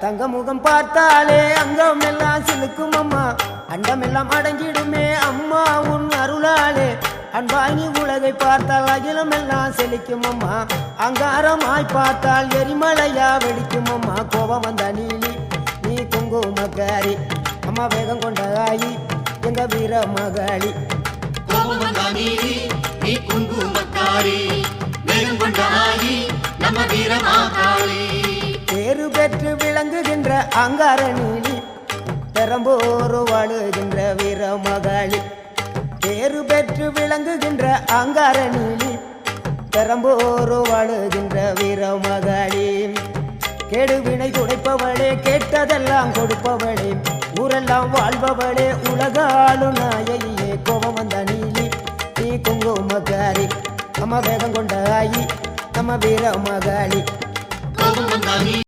தங்க முகம் பார்த்தாலே அங்கம் எல்லாம் சிலுக்கும் அம்மா அண்டமெல்லாம் அடங்கிடுமே அம்மா உன் அருளாலே அன்பாய் நீ உலகை பார்த்தால் அகிலம் எல்லாம் செழிக்கும் அம்மா அங்காரமாய் பார்த்தால் எரிமலையா வெடிக்கும் அம்மா கோபம் வந்த நீலி நீ குங்குமக்காரி அம்மா வேகம் கொண்ட ஆயி எங்க வீர மகாளி கோபம் வந்த நீலி நீ குங்குமக்காரி வேகம் கொண்ட ஆயி நம்ம வீர மகாளி பேரு பெற்று விளங்குகின்ற அங்கார நீலி பெரம்போர் வாழுகின்ற வீர மகாளி பேரு பெற்று விளங்குகின்ற அங்கார நீலி பெரம்போர் வாழுகின்ற வீர மகாளி கேடுவினை துடைப்பவளே கேட்டதெல்லாம் கொடுப்பவளே ஊரெல்லாம் வாழ்பவளே உலகாலும் நாயகியே கோபம் வந்த நீலி நீ குங்குமக்காரி நம்ம வேகம் கொண்ட ஆயி நம்ம வீர மகாளி கோபம் வந்த